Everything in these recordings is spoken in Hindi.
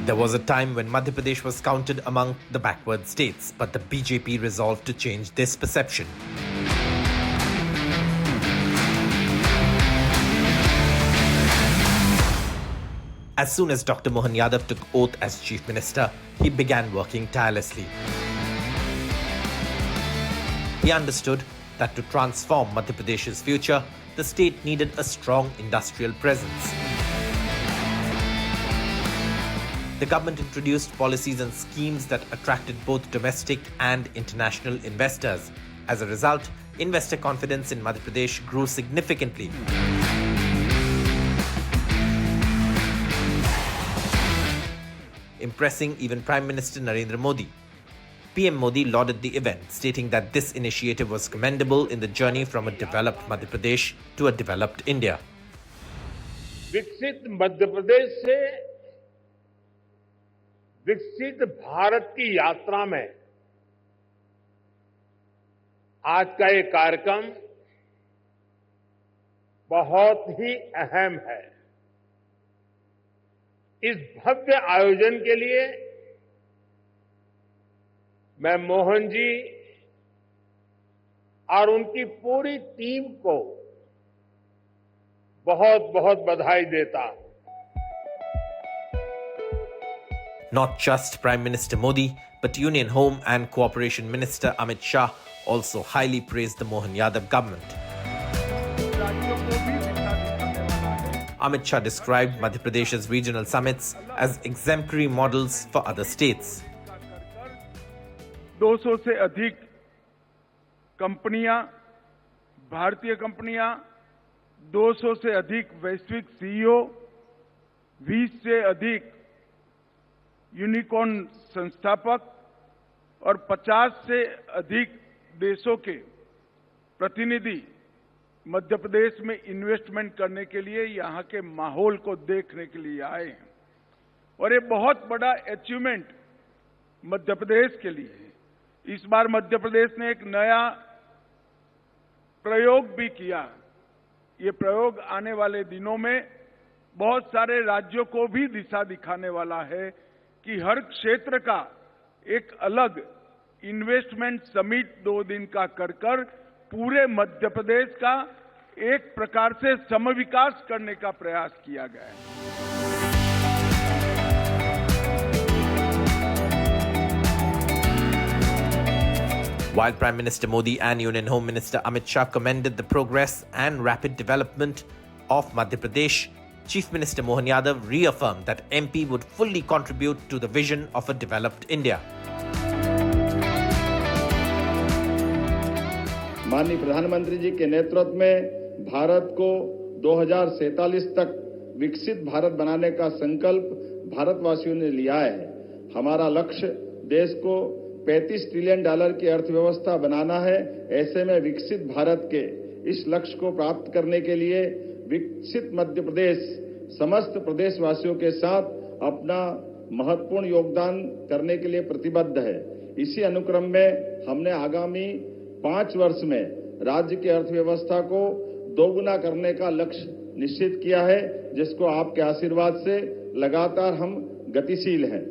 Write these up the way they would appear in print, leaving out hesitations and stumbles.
There was a time when Madhya Pradesh was counted among the backward states, but the BJP resolved to change this perception. As soon as Dr. Mohan Yadav took oath as Chief Minister, he began working tirelessly. He understood that to transform Madhya Pradesh's future, the state needed a strong industrial presence. The government introduced policies and schemes that attracted both domestic and international investors. As a result, investor confidence in Madhya Pradesh grew significantly. Impressing even Prime Minister Narendra Modi. PM Modi lauded the event, stating that this initiative was commendable in the journey from a developed Madhya Pradesh to a developed India. विकसित मध्य प्रदेश से विकसित भारत की यात्रा में आज का ये कार्यक्रम बहुत ही अहम है। इस भव्य आयोजन के लिए मैं मोहन जी और उनकी पूरी टीम को बहुत बहुत बधाई देता हूं। Not just Prime Minister Modi, but Union Home and Cooperation Minister Amit Shah also highly praised the Mohan Yadav government. Amit Shah described Madhya Pradesh's regional summits as exemplary models for other states. 200 से अधिक कंपनियां, भारतीय कंपनियां, 200 से अधिक वैश्विक सीईओ, 20 से अधिक यूनिकॉर्न संस्थापक और 50 से अधिक देशों के प्रतिनिधि मध्य प्रदेश में इन्वेस्टमेंट करने के लिए यहां के माहौल को देखने के लिए आए हैं और ये बहुत बड़ा अचीवमेंट मध्य प्रदेश के लिए है। इस बार मध्य प्रदेश ने एक नया प्रयोग भी किया। ये प्रयोग आने वाले दिनों में बहुत सारे राज्यों को भी दिशा दिखाने वाला है कि हर क्षेत्र का एक अलग इन्वेस्टमेंट समिट 2 दिन का कर पूरे मध्य प्रदेश का एक प्रकार से समविकास करने का प्रयास किया गया है। While Prime Minister Modi and Union Home Minister Amit Shah commended the progress and rapid development of Madhya Pradesh, Chief Minister Mohan Yadav reaffirmed that MP would fully contribute to the vision of a developed India. माननीय प्रधानमंत्री जी के नेतृत्व में भारत को 2047 तक विकसित भारत बनाने का संकल्प भारतवासियों ने लिया है। हमारा लक्ष्य देश को $35 ट्रिलियन की अर्थव्यवस्था बनाना है। ऐसे में विकसित भारत के इस लक्ष्य को प्राप्त करने के लिए विकसित मध्य प्रदेश समस्त प्रदेशवासियों के साथ अपना महत्वपूर्ण योगदान करने के लिए प्रतिबद्ध है। इसी अनुक्रम में हमने आगामी 5 वर्ष में राज्य की अर्थव्यवस्था को दोगुना करने का लक्ष्य निश्चित किया है, जिसको आपके आशीर्वाद से लगातार हम गतिशील हैं।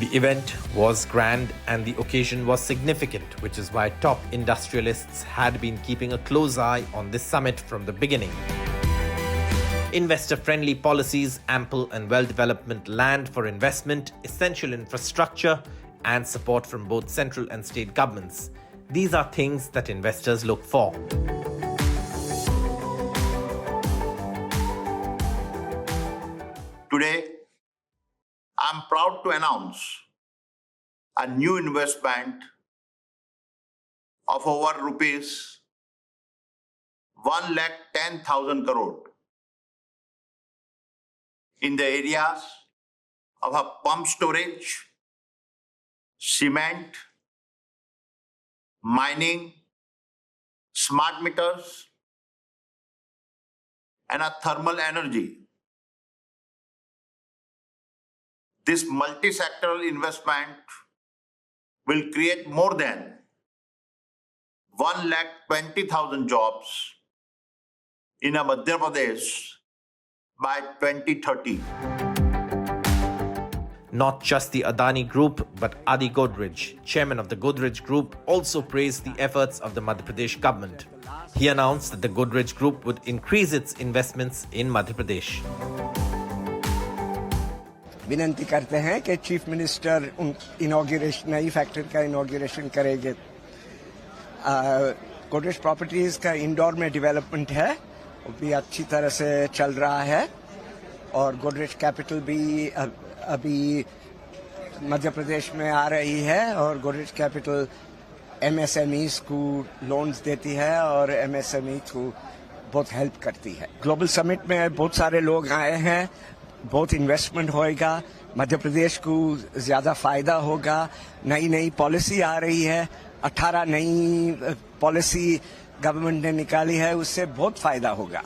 The event was grand and the occasion was significant, which is why top industrialists had been keeping a close eye on this summit from the beginning. Investor-friendly policies, ample and well-development land for investment, essential infrastructure, and support from both central and state governments. These are things that investors look for. Today, I'm proud to announce a new investment of over rupees 1,10,000 crore in the areas of a pump storage, cement, mining, smart meters, and a thermal energy. This multi-sectoral investment will create more than 1,20,000 jobs in Madhya Pradesh by 2030. Not just the Adani Group, but Adi Godrej, chairman of the Godrej Group, also praised the efforts of the Madhya Pradesh government. He announced that the Godrej Group would increase its investments in Madhya Pradesh. विनती करते हैं कि चीफ मिनिस्टर इनॉग्रेशन नई फैक्ट्री का इनॉग्रेशन करेंगे। गोदरेज प्रॉपर्टीज का इंदौर में डेवलपमेंट है, वो भी अच्छी तरह से चल रहा है और गोदरेज कैपिटल भी अभी मध्य प्रदेश में आ रही है और गोदरेज कैपिटल एमएसएमईज को लोन्स देती है और एमएसएमई को बहुत हेल्प करती है। ग्लोबल समिट में बहुत सारे लोग आए हैं, बहुत इन्वेस्टमेंट होएगा, मध्य प्रदेश को ज्यादा फायदा होगा। नई नई पॉलिसी आ रही है, 18 नई पॉलिसी गवर्नमेंट ने निकाली है, उससे बहुत फायदा होगा।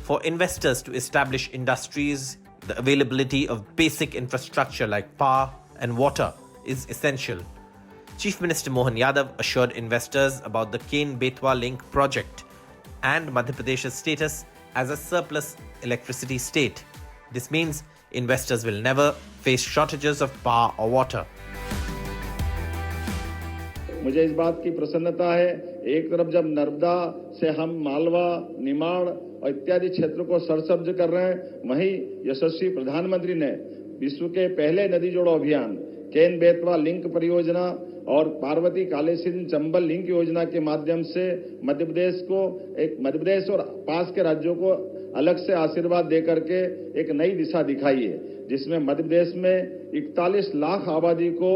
For investors to establish industries, the availability of basic infrastructure like power and water is essential. Chief Minister Mohan Yadav assured investors about the Ken-Betwa link project and Madhya Pradesh's status as a surplus electricity state. This means investors will never face shortages of power or water. मुझे इस बात की प्रसन्नता है, एक तरफ जब नर्मदा से हम मालवा, निमाड़ और इत्यादि क्षेत्रों को सरसब्ज कर रहे हैं, वहीं यशस्वी प्रधानमंत्री ने विश्व के पहले नदी जोड़ो अभियान केन बेतवा लिंक परियोजना और पार्वती कालीसिंध चंबल लिंक योजना के माध्यम से मध्य प्रदेश और पास के राज्यों को अलग से आशीर्वाद दे करके एक नई दिशा दिखाई है, जिसमें मध्य प्रदेश में 41 लाख आबादी को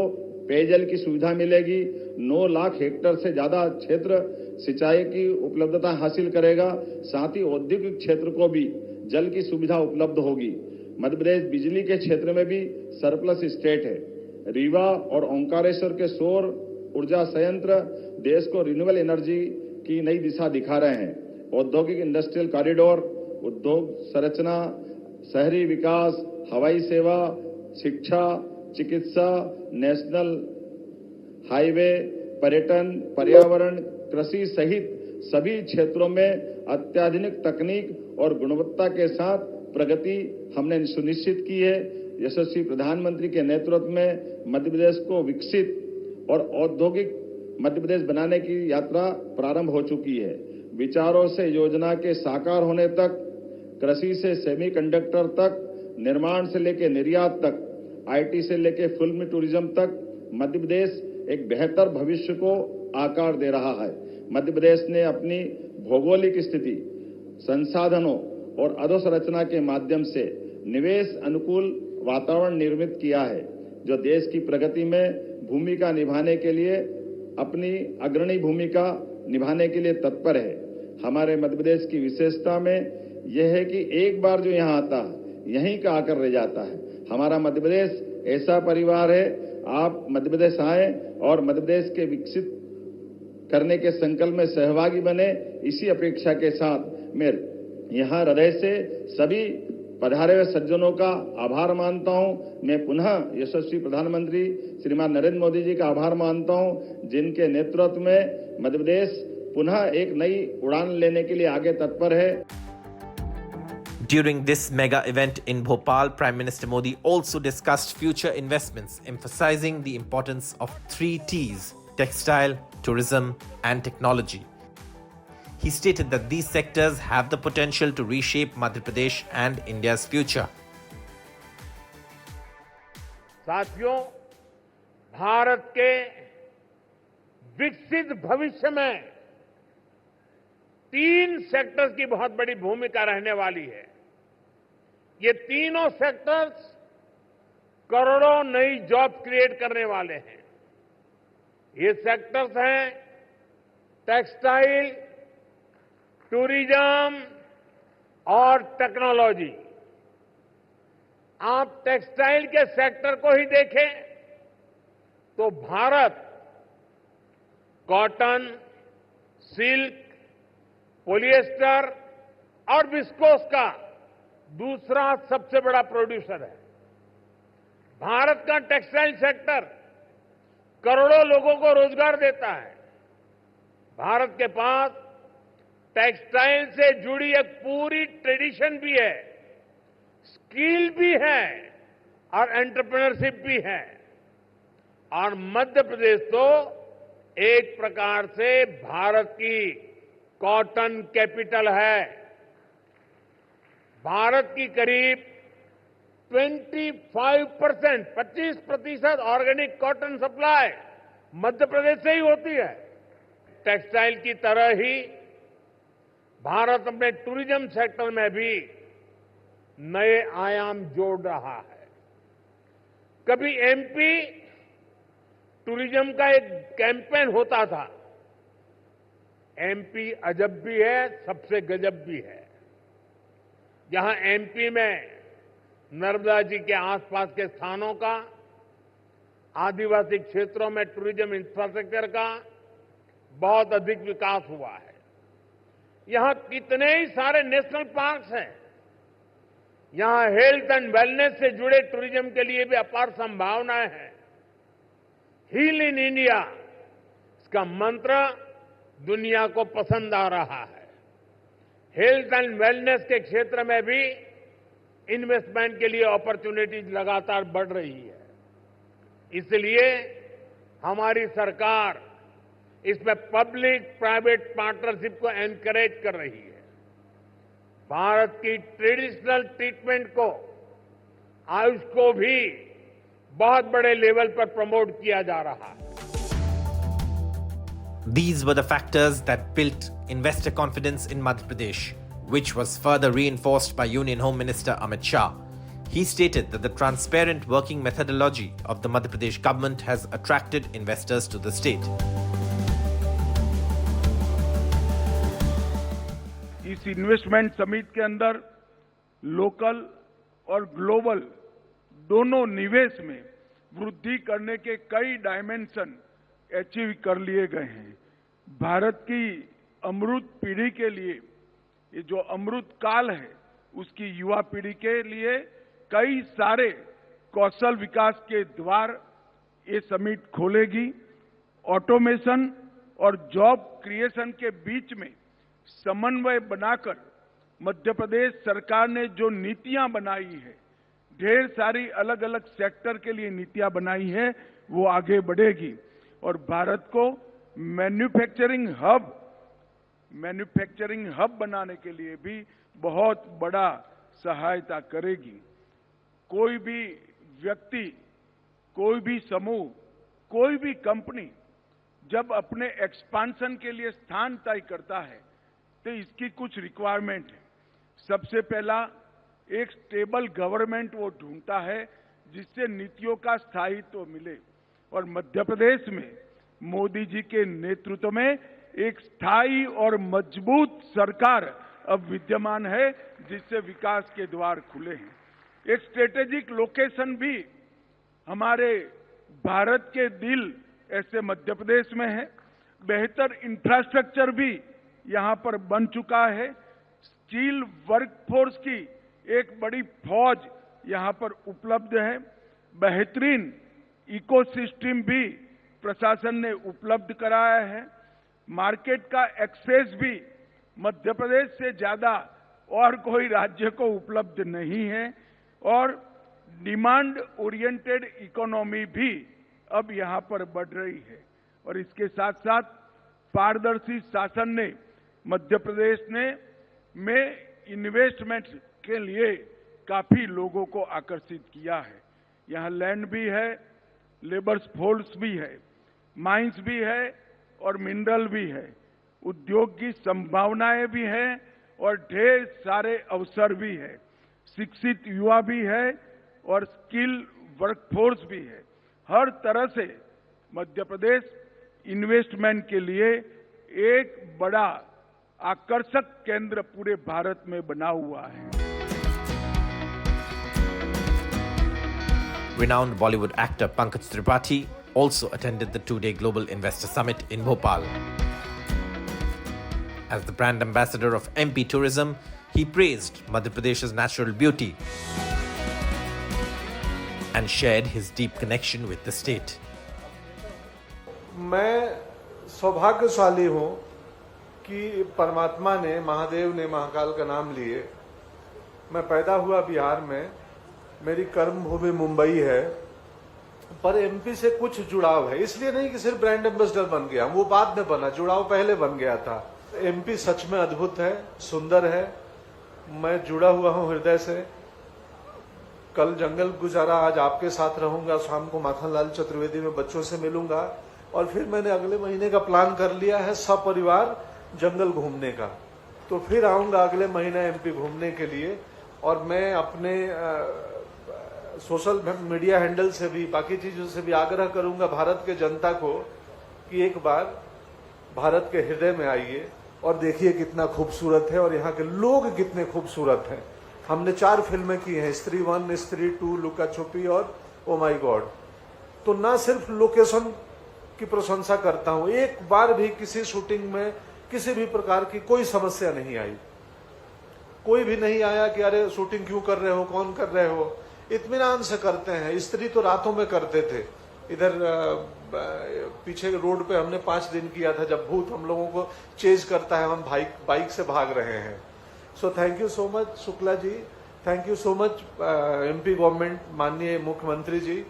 पेयजल की सुविधा मिलेगी, 9 लाख हेक्टेयर से ज्यादा क्षेत्र सिंचाई की उपलब्धता हासिल करेगा, साथ ही औद्योगिक क्षेत्र को भी जल की सुविधा उपलब्ध होगी। मध्य प्रदेश बिजली के क्षेत्र में भी सरप्लस स्टेट है। रीवा और ओंकारेश्वर के सौर ऊर्जा संयंत्र देश को रिन्यूएबल एनर्जी की नई दिशा दिखा रहे हैं। औद्योगिक इंडस्ट्रियल कॉरिडोर, उद्योग संरचना, शहरी विकास, हवाई सेवा, शिक्षा, चिकित्सा, नेशनल हाईवे, पर्यटन, पर्यावरण, कृषि सहित सभी क्षेत्रों में अत्याधुनिक तकनीक और गुणवत्ता के साथ प्रगति हमने सुनिश्चित की है। यशस्वी प्रधानमंत्री के नेतृत्व में मध्य प्रदेश को विकसित और औद्योगिक मध्य प्रदेश बनाने की यात्रा प्रारंभ हो चुकी है। विचारों से योजना के साकार होने तक, कृषि से सेमीकंडक्टर तक, निर्माण से लेकर निर्यात तक, आईटी से लेकर फिल्म टूरिज्म तक मध्य प्रदेश एक बेहतर भविष्य को आकार दे रहा है। मध्य प्रदेश ने अपनी भौगोलिक स्थिति, संसाधनों और अधोसंरचना के माध्यम से निवेश अनुकूल वातावरण निर्मित किया है, जो देश की प्रगति में भूमिका निभाने के लिए अपनी अग्रणी भूमिका निभाने के लिए तत्पर है। हमारे मध्य प्रदेश की विशेषता में यह है कि एक बार जो यहाँ आता है, यहीं का आकर रह जाता है। हमारा मध्य प्रदेश ऐसा परिवार है, आप मध्य प्रदेश आए और मध्य प्रदेश के विकसित करने के संकल्प में सहभागी बने, इसी अपेक्षा के साथ मैं यहाँ हृदय से सभी पधारे हुए सज्जनों का आभार मानता हूँ। मैं पुनः यशस्वी प्रधानमंत्री श्रीमान नरेंद्र मोदी जी का आभार मानता हूँ, जिनके नेतृत्व में मध्य प्रदेश पुनः एक नई उड़ान लेने के लिए आगे तत्पर है। During this mega event in Bhopal, Prime Minister Modi also discussed future investments, emphasizing the importance of 3 T's: textile, tourism, and technology. He stated that these sectors have the potential to reshape Madhya Pradesh and India's future. साथियों, भारत के विकसित भविष्य में 3 सेक्टर्स की बहुत बड़ी भूमिका रहने वाली है। ये तीनों सेक्टर्स करोड़ों नई जॉब क्रिएट करने वाले हैं। ये सेक्टर्स हैं टेक्सटाइल, टूरिज्म और टेक्नोलॉजी। आप टेक्सटाइल के सेक्टर को ही देखें तो भारत कॉटन, सिल्क, पॉलिएस्टर और विस्कोस का दूसरा सबसे बड़ा प्रोड्यूसर है। भारत का टेक्सटाइल सेक्टर करोड़ों लोगों को रोजगार देता है। भारत के पास टेक्सटाइल से जुड़ी एक पूरी ट्रेडिशन भी है। स्किल भी है और एंटरप्रेन्योरशिप भी है। और मध्य प्रदेश तो एक प्रकार से भारत की कॉटन कैपिटल है। भारत की करीब 25% organic cotton supply Madhya Pradesh से ही होती है। टेक्सटाइल की तरह ही भारत अपने टूरिज्म सेक्टर में भी नए आयाम जोड़ रहा है। कभी एमपी टूरिज्म का एक कैंपेन होता था, एमपी अजब भी है, सबसे गजब भी है। जहां एमपी में नर्मदा जी के आसपास के स्थानों का, आदिवासी क्षेत्रों में टूरिज्म इंफ्रास्ट्रक्चर का बहुत अधिक विकास हुआ है। यहां कितने ही सारे नेशनल पार्क्स हैं। यहां हेल्थ एंड वेलनेस से जुड़े टूरिज्म के लिए भी अपार संभावनाएं हैं। हील इन इंडिया, इसका मंत्र दुनिया को पसंद आ रहा है। हेल्थ एंड वेलनेस के क्षेत्र में भी इन्वेस्टमेंट के लिए अपॉर्चुनिटीज लगातार बढ़ रही है। इसलिए हमारी सरकार इसमें पब्लिक प्राइवेट पार्टनरशिप को एनकरेज कर रही है। भारत की ट्रेडिशनल ट्रीटमेंट को, आयुष को भी बहुत बड़े लेवल पर प्रमोट किया जा रहा है। These were the factors that built investor confidence in Madhya Pradesh, which was further reinforced by Union Home Minister Amit Shah. He stated that the transparent working methodology of the Madhya Pradesh government has attracted investors to the state. इस इन्वेस्टमेंट समिट के अंदर लोकल और ग्लोबल दोनों निवेश में वृद्धि करने के कई डायमेंशन अचीव कर लिए गए हैं। भारत की अमृत पीढ़ी के लिए, ये जो अमृत काल है, उसकी युवा पीढ़ी के लिए कई सारे कौशल विकास के द्वार ये समिट खोलेगी। ऑटोमेशन और जॉब क्रिएशन के बीच में समन्वय बनाकर मध्य प्रदेश सरकार ने जो नीतियां बनाई है, ढेर सारी अलग अलग सेक्टर के लिए नीतियां बनाई है, वो आगे बढ़ेगी और भारत को मैन्युफैक्चरिंग हब बनाने के लिए भी बहुत बड़ा सहायता करेगी। कोई भी व्यक्ति, कोई भी समूह, कोई भी कंपनी जब अपने एक्सपांशन के लिए स्थान तय करता है तो इसकी कुछ रिक्वायरमेंट है। सबसे पहला, एक स्टेबल गवर्नमेंट वो ढूंढता है जिससे नीतियों का स्थायित्व मिले, और मध्य प्रदेश में मोदी जी के नेतृत्व में एक स्थायी और मजबूत सरकार अब विद्यमान है, जिससे विकास के द्वार खुले हैं। एक स्ट्रेटेजिक लोकेशन भी हमारे भारत के दिल ऐसे मध्य प्रदेश में है। बेहतर इंफ्रास्ट्रक्चर भी यहां पर बन चुका है। स्किल वर्कफोर्स की एक बड़ी फौज यहां पर उपलब्ध है। बेहतरीन इकोसिस्टम भी प्रशासन ने उपलब्ध कराया है। मार्केट का एक्सेस भी मध्य प्रदेश से ज्यादा और कोई राज्य को उपलब्ध नहीं है, और डिमांड ओरिएंटेड इकोनॉमी भी अब यहां पर बढ़ रही है। और इसके साथ साथ पारदर्शी शासन ने मध्य प्रदेश में इन्वेस्टमेंट के लिए काफी लोगों को आकर्षित किया है। यहां लैंड भी है, लेबर फोर्स भी है, माइंस भी है और मिनरल भी है। उद्योग की संभावनाएं भी हैं और ढेर सारे अवसर भी है। शिक्षित युवा भी है और स्किल वर्कफोर्स भी है। हर तरह से मध्य प्रदेश इन्वेस्टमेंट के लिए एक बड़ा आकर्षक केंद्र पूरे भारत में बना हुआ है। Renowned Bollywood actor Pankaj Tripathi also attended the two-day Global Investor Summit in Bhopal. As the brand ambassador of MP Tourism, he praised Madhya Pradesh's natural beauty and shared his deep connection with the state. मैं सौभाग्यशाली हूं कि परमात्मा ने, महादेव ने महाकाल का नाम लिए मैं पैदा हुआ बिहार में, मेरी कर्म भूमि मुंबई है, पर एमपी से कुछ जुड़ाव है। इसलिए नहीं कि सिर्फ ब्रांड एम्बेसडर बन गया, वो बाद में बना, जुड़ाव पहले बन गया था। एमपी सच में अद्भुत है, सुंदर है। मैं जुड़ा हुआ हूं हृदय से। कल जंगल गुजारा, आज आपके साथ रहूंगा, शाम को माखनलाल चतुर्वेदी में बच्चों से मिलूंगा, और फिर मैंने अगले महीने का प्लान कर लिया है सपरिवार जंगल घूमने का। तो फिर आऊंगा अगले महीने एमपी घूमने के लिए, और मैं अपने सोशल मीडिया हैंडल से भी, बाकी चीजों से भी आग्रह करूंगा भारत के जनता को कि एक बार भारत के हृदय में आइए और देखिए कितना खूबसूरत है और यहाँ के लोग कितने खूबसूरत हैं। हमने 4 फिल्में की हैं, स्त्री 1, स्त्री 2, लुका छुपी और ओ माई गॉड। तो ना सिर्फ लोकेशन की प्रशंसा करता हूं, एक बार भी किसी शूटिंग में किसी भी प्रकार की कोई समस्या नहीं आई। कोई भी नहीं आया कि अरे शूटिंग क्यों कर रहे हो, कौन कर रहे हो। इत्मीनान से करते हैं। स्त्री तो रातों में करते थे। इधर पीछे रोड पे हमने 5 दिन किया था, जब भूत हम लोगों को चेज करता है, हम बाइक से भाग रहे हैं। So thank you so much Shukla ji, thank you so much MP government, माननीय मुख्यमंत्री जी,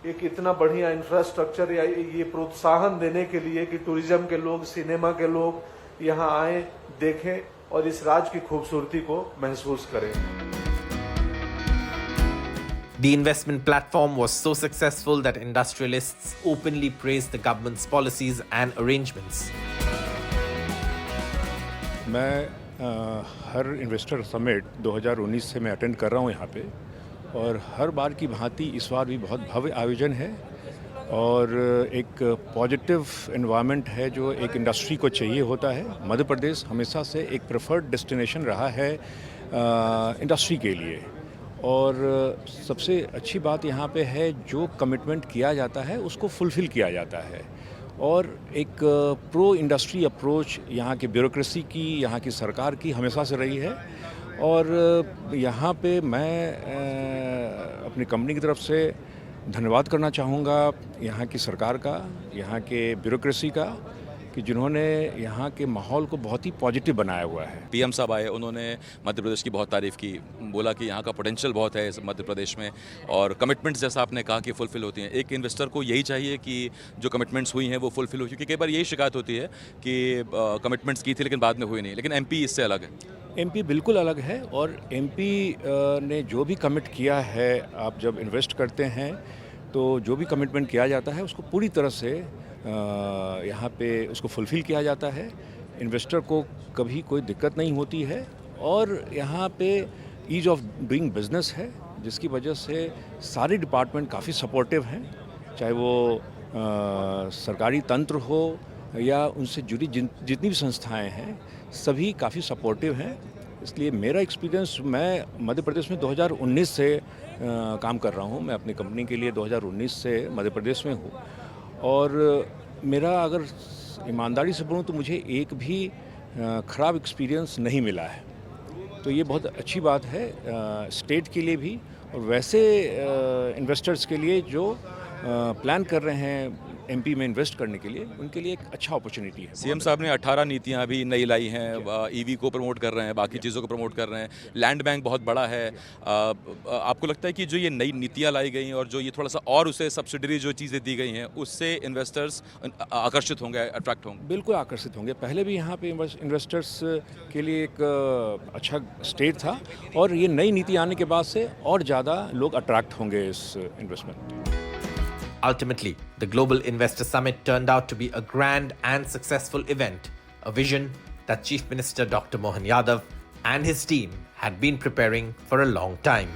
एक इतना बढ़िया इंफ्रास्ट्रक्चर या ये प्रोत्साहन देने के लिए कि टूरिज्म के लोग, सिनेमा के लोग यहाँ आए, देखें और इस राज्य की खूबसूरती को महसूस करें। The investment platform was so successful that industrialists openly praised the government's policies and arrangements. मैं हर इन्वेस्टर समिट 2019 से मैं अटेंड कर रहा हूँ यहाँ पे, और हर बार की भांति इस बार भी बहुत भव्य आयोजन है और एक पॉजिटिव एनवायरनमेंट है जो एक इंडस्ट्री को चाहिए होता है। मध्य प्रदेश हमेशा से एक प्रेफर्ड डेस्टिनेशन रहा है इंडस्ट्री के लिए, और सबसे अच्छी बात यहाँ पे है जो कमिटमेंट किया जाता है उसको फुलफ़िल किया जाता है, और एक प्रो इंडस्ट्री अप्रोच यहाँ की ब्यूरोक्रेसी की, यहाँ की सरकार की हमेशा से रही है। और यहाँ पे मैं अपनी कंपनी की तरफ से धन्यवाद करना चाहूँगा यहाँ की सरकार का, यहाँ के ब्यूरोक्रेसी का, कि जिन्होंने यहाँ के माहौल को बहुत ही पॉजिटिव बनाया हुआ है। पीएम साहब आए, उन्होंने मध्य प्रदेश की बहुत तारीफ़ की, बोला कि यहाँ का पोटेंशियल बहुत है इस मध्य प्रदेश में, और कमिटमेंट्स जैसा आपने कहा कि फुलफिल होती हैं। एक इन्वेस्टर को यही चाहिए कि जो कमिटमेंट्स हुई हैं वो फुलफिल हो, क्योंकि कई बार यही शिकायत होती है कि कमिटमेंट्स की थी लेकिन बाद में हुई नहीं। लेकिन एमपी इससे अलग है। एमपी बिल्कुल अलग है, और एमपी ने जो भी कमिट किया है, आप जब इन्वेस्ट करते हैं तो जो भी कमिटमेंट किया जाता है उसको पूरी तरह से यहाँ पे उसको फुलफ़िल किया जाता है। इन्वेस्टर को कभी कोई दिक्कत नहीं होती है, और यहाँ पे ईज़ ऑफ डूइंग बिजनेस है, जिसकी वजह से सारे डिपार्टमेंट काफ़ी सपोर्टिव हैं, चाहे वो सरकारी तंत्र हो या उनसे जुड़ी जितनी भी संस्थाएं हैं, सभी काफ़ी सपोर्टिव हैं। इसलिए मेरा एक्सपीरियंस, मैं मध्य प्रदेश में 2019 से काम कर रहा हूँ। मैं अपनी कंपनी के लिए 2019 से मध्य प्रदेश में हूँ, और मेरा अगर ईमानदारी से बोलूँ तो मुझे एक भी ख़राब एक्सपीरियंस नहीं मिला है। तो ये बहुत अच्छी बात है स्टेट के लिए भी, और वैसे इन्वेस्टर्स के लिए जो प्लान कर रहे हैं एमपी में इन्वेस्ट करने के लिए, उनके लिए एक अच्छा अपॉर्चुनिटी है। सीएम साहब ने 18 नीतियां अभी नई लाई हैं, ईवी को प्रमोट कर रहे हैं, बाकी चीज़ों को प्रमोट कर रहे हैं, लैंड बैंक बहुत बड़ा है। आपको लगता है कि जो ये नई नीतियां लाई गई और जो ये थोड़ा सा और उसे सब्सिडरी जो चीज़ें दी गई हैं, उससे इन्वेस्टर्स आकर्षित होंगे, अट्रैक्ट होंगे? बिल्कुल आकर्षित होंगे। पहले भी यहाँ पे इन्वेस्टर्स के लिए एक अच्छा स्टेट था, और ये नई नीति आने के बाद से और ज़्यादा लोग अट्रैक्ट होंगे इस investment. Ultimately, the Global Investor Summit turned out to be a grand and successful event, a vision that Chief Minister Dr. Mohan Yadav and his team had been preparing for a long time.